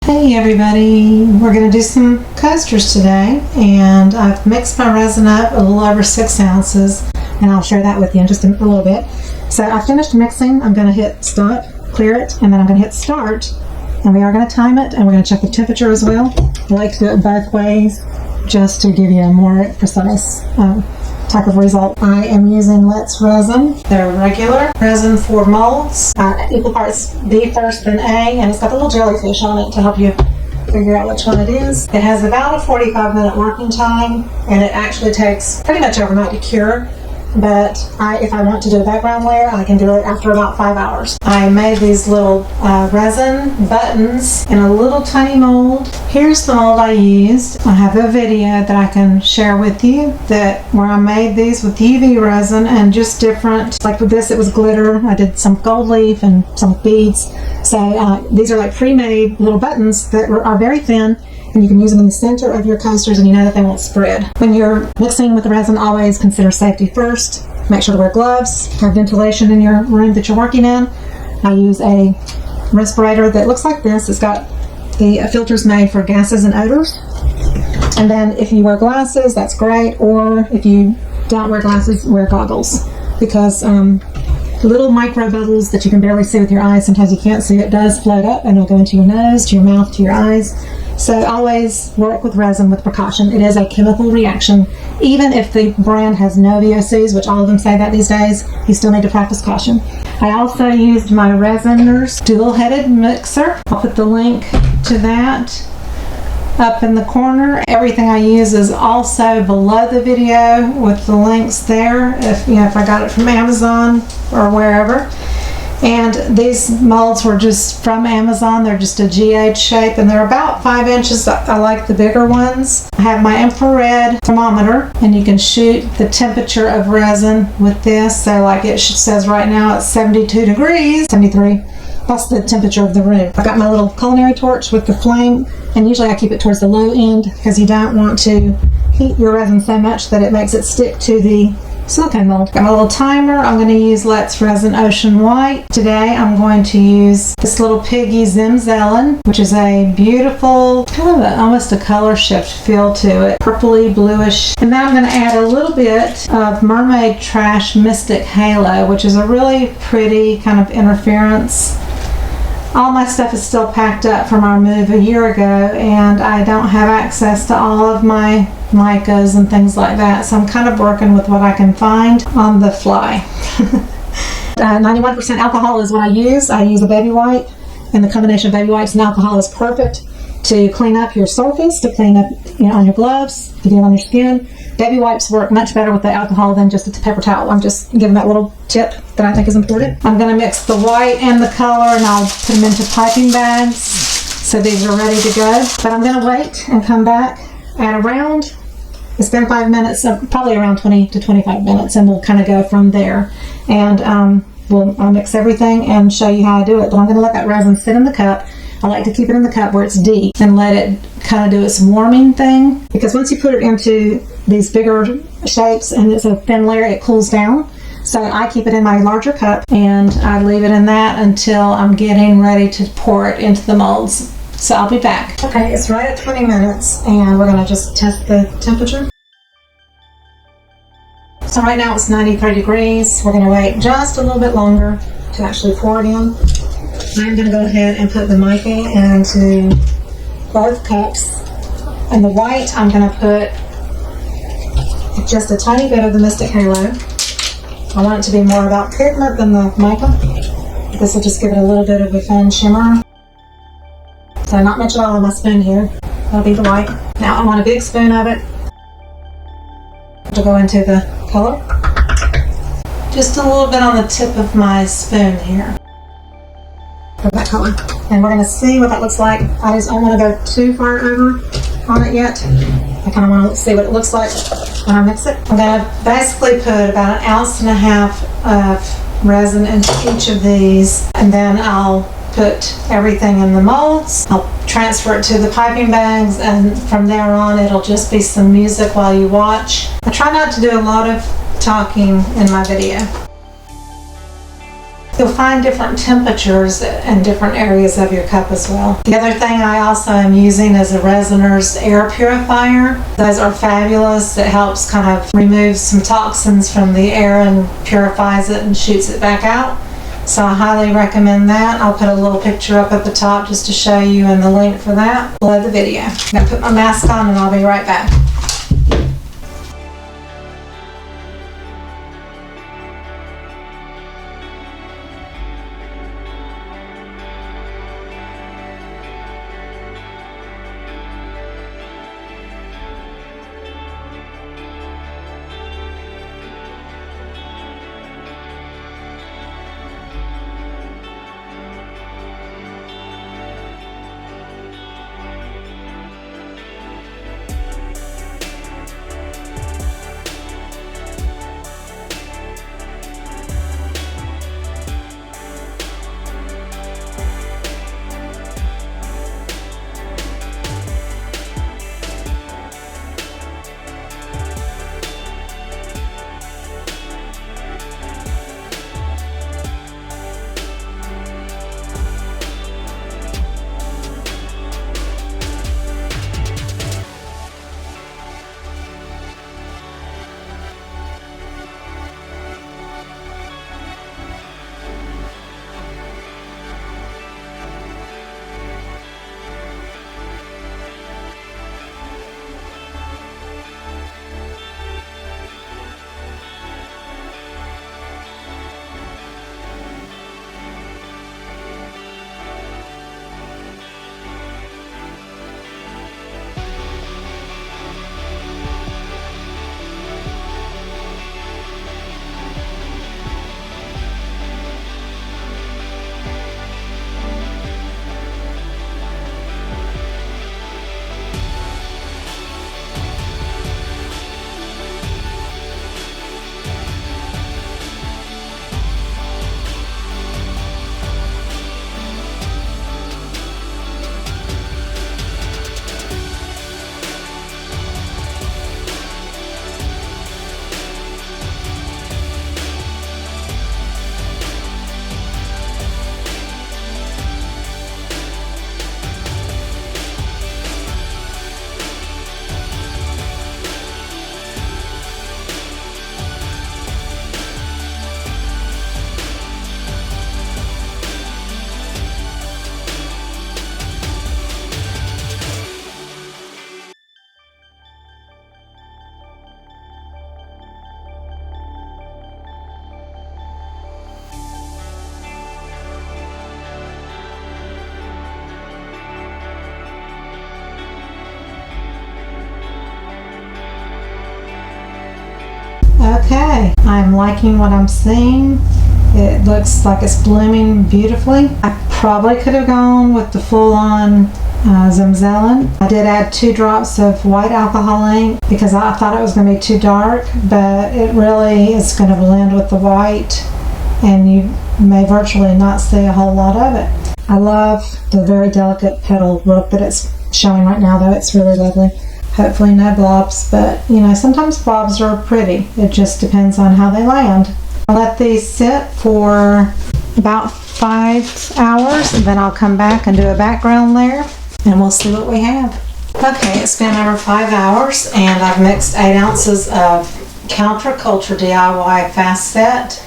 Hey everybody, we're going to do some coasters today, and I've mixed my resin up a little over 6 ounces, and I'll share that with you in just a little bit. So I finished mixing. I'm going to hit stop, clear it, and then I'm going to hit start, and we are going to time it, and we're going to check the temperature as well. I like to do it both ways just to give you a more precise type of result. I am using Lett's resin. They're regular resin for molds. Equal parts B first, then A, and it's got a little jellyfish on it to help you figure out which one it is. It has about a 45-minute working time, and it actually takes pretty much overnight to cure. But if I want to do a background layer, I can do it after about 5 hours. I made these little resin buttons in a little tiny mold. Here's the mold I used. I have a video that I can share with you where I made these with UV resin and just different. Like with this, it was glitter. I did some gold leaf and some beads. So these are like pre-made little buttons that are very thin, and you can use them in the center of your coasters, and you know that they won't spread. When you're mixing with the resin, always consider safety first. Make sure to wear gloves, have ventilation in your room that you're working in. I use a respirator that looks like this. It's got the filters made for gases and odors. And then if you wear glasses, that's great, or if you don't wear glasses, wear goggles, because little micro bubbles that you can barely see with your eyes, sometimes you can't see, it does float up and it'll go into your nose, to your mouth, to your eyes. So always work with resin with precaution. It is a chemical reaction. Even if the brand has no VOCs, which all of them say that these days, you still need to practice caution. I also used my Resiners dual-headed mixer. I'll put the link to that up in the corner. Everything I use is also below the video with the links there, if I got it from Amazon or wherever. And these molds were just from Amazon. They're just a GH shape, and they're about 5 inches. I like the bigger ones. I have my infrared thermometer, and you can shoot the temperature of resin with this. So like it says right now it's 72 degrees, 73. That's the temperature of the room. I've got my little culinary torch with the flame, and usually I keep it towards the low end because you don't want to heat your resin so much that it makes it stick to the silicone mold. Got my little timer. I'm going to use Lett's Resin Ocean White. Today I'm going to use this little piggy Zimzellen, which is a beautiful, kind of almost a color shift feel to it, purpley bluish. And then I'm going to add a little bit of Mermaid Trash Mystic Halo, which is a really pretty kind of interference. All my stuff is still packed up from our move a year ago, and I don't have access to all of my micas and things like that, so I'm kind of working with what I can find on the fly. 91% alcohol is what I use. I use a baby white, and the combination of baby whites and alcohol is perfect to clean up your surface, to clean up on your gloves, to get it on your skin. Baby wipes work much better with the alcohol than just a paper towel. I'm just giving that little tip that I think is important. I'm going to mix the white and the color, and I'll put them into piping bags so these are ready to go. But I'm going to wait and come back at around, it's been 5 minutes, probably around 20 to 25 minutes, and we'll kind of go from there. And I'll mix everything and show you how I do it. But I'm going to let that resin sit in the cup. I like to keep it in the cup where it's deep and let it kind of do its warming thing, because once you put it into these bigger shapes and it's a thin layer, it cools down. So I keep it in my larger cup, and I leave it in that until I'm getting ready to pour it into the molds. So I'll be back. Okay, it's right at 20 minutes, and we're going to just test the temperature. So right now it's 93 degrees. We're going to wait just a little bit longer to actually pour it in. I'm going to go ahead and put the mica into both cups. And the white, I'm going to put just a tiny bit of the Mystic Halo. I want it to be more about pigment than the mica. This will just give it a little bit of a fun shimmer. So not much at all on my spoon here. That'll be the white. Now I want a big spoon of it to go into the color. Just a little bit on the tip of my spoon here for that color. And we're going to see what that looks like. I don't want to go too far over on it yet. I kind of want to see what it looks like when I mix it. I'm going to basically put about 1.5 ounces of resin into each of these, and then I'll put everything in the molds. I'll transfer it to the piping bags, and from there on it'll just be some music while you watch. I try not to do a lot of talking in my video. You'll find different temperatures in different areas of your cup as well. The other thing I also am using is a Resiner's air purifier. Those are fabulous. It helps kind of remove some toxins from the air and purifies it and shoots it back out. So I highly recommend that. I'll put a little picture up at the top just to show you and the link for that below the video. I'm going to put my mask on and I'll be right back. Okay, I'm liking what I'm seeing. It looks like it's blooming beautifully. I probably could have gone with the full-on Zimzellen. I did add 2 drops of white alcohol ink because I thought it was going to be too dark, but it really is going to blend with the white and you may virtually not see a whole lot of it. I love the very delicate petal look that it's showing right now, though. It's really lovely. Hopefully no blobs, but you know, sometimes blobs are pretty. It just depends on how they land. I'll let these sit for about 5 hours and then I'll come back and do a background layer and we'll see what we have. Okay, it's been over 5 hours and I've mixed 8 ounces of Counterculture DIY Fast Set.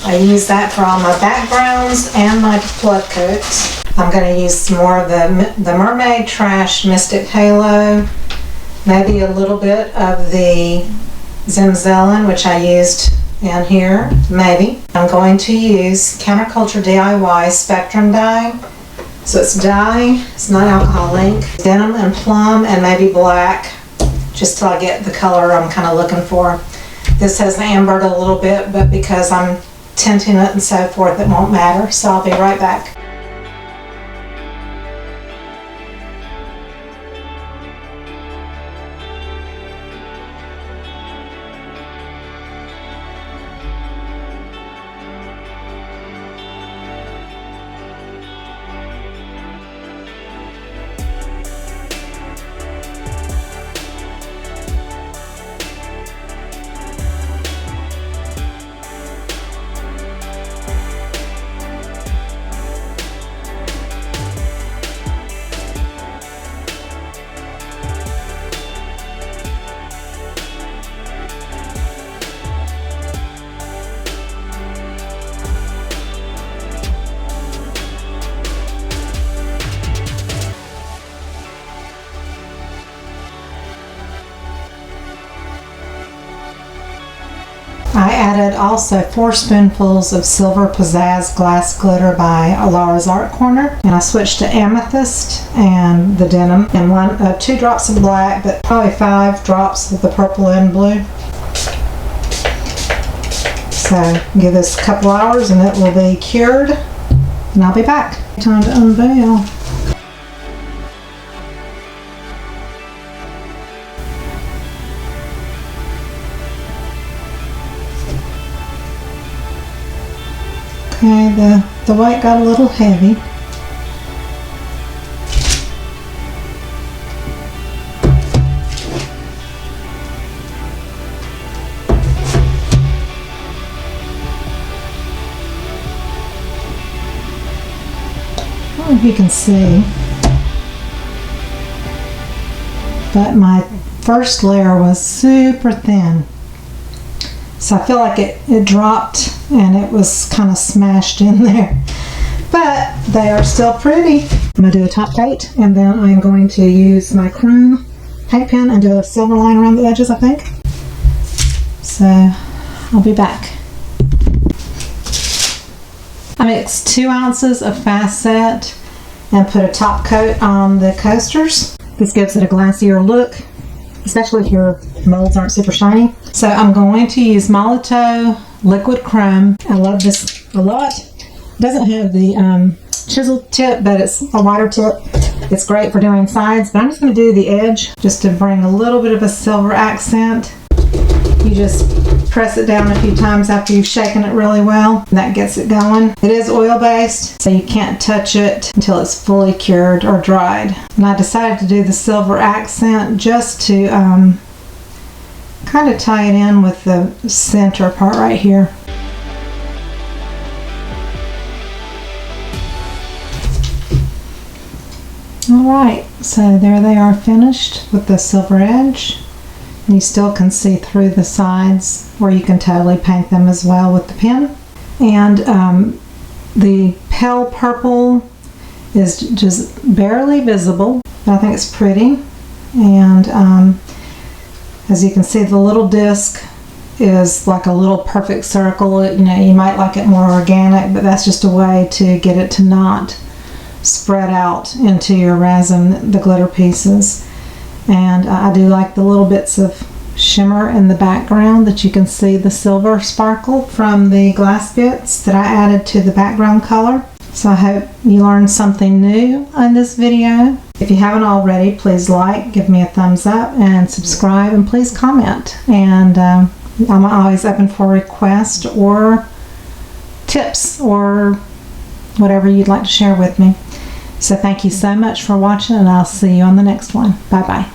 I use that for all my backgrounds and my flood coats. I'm going to use some more of the Mermaid Trash Mystic Halo. Maybe a little bit of the Zimzellen, which I used in here, maybe. I'm going to use Counterculture DIY Spectrum dye. So it's dye, it's not alcohol ink, denim and plum and maybe black, just till I get the color I'm kind of looking for. This has ambered a little bit, but because I'm tinting it and so forth, it won't matter. So I'll be right back. also 4 spoonfuls of Silver Pizzazz Glass Glitter by Laura's Art Corner. And I switched to Amethyst and the Denim, and 2 drops of black, but probably 5 drops of the purple and blue. So give this a couple hours and it will be cured, and I'll be back. Time to unveil. Okay, the white got a little heavy. I don't know if you can see, but my first layer was super thin. So I feel like it dropped and it was kind of smashed in there. But they are still pretty. I'm going to do a top coat, and then I'm going to use my chrome paint pen and do a silver line around the edges, I think. So I'll be back. I mixed 2 ounces of Fast Set and put a top coat on the coasters. This gives it a glassier look, especially if your molds aren't super shiny. So I'm going to use Molotow Liquid Chrome. I love this a lot. It doesn't have the chisel tip, but it's a wider tip. It's great for doing sides, but I'm just going to do the edge just to bring a little bit of a silver accent. You just press it down a few times after you've shaken it really well, and that gets it going. It is oil-based, so you can't touch it until it's fully cured or dried. And I decided to do the silver accent just to kind of tie it in with the center part right here. Alright, so there they are finished with the silver edge. And you still can see through the sides, or you can totally paint them as well with the pen. And the pale purple is just barely visible, but I think it's pretty. And as you can see, the little disc is like a little perfect circle. You know, you might like it more organic, but that's just a way to get it to not spread out into your resin, the glitter pieces. And I do like the little bits of shimmer in the background that you can see the silver sparkle from the glass bits that I added to the background color. So I hope you learned something new on this video. If you haven't already, please like, give me a thumbs up, and subscribe, and please comment. And I'm always open for requests or tips or whatever you'd like to share with me. So thank you so much for watching, and I'll see you on the next one. Bye bye.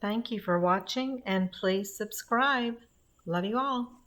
Thank you for watching, and please subscribe. Love you all.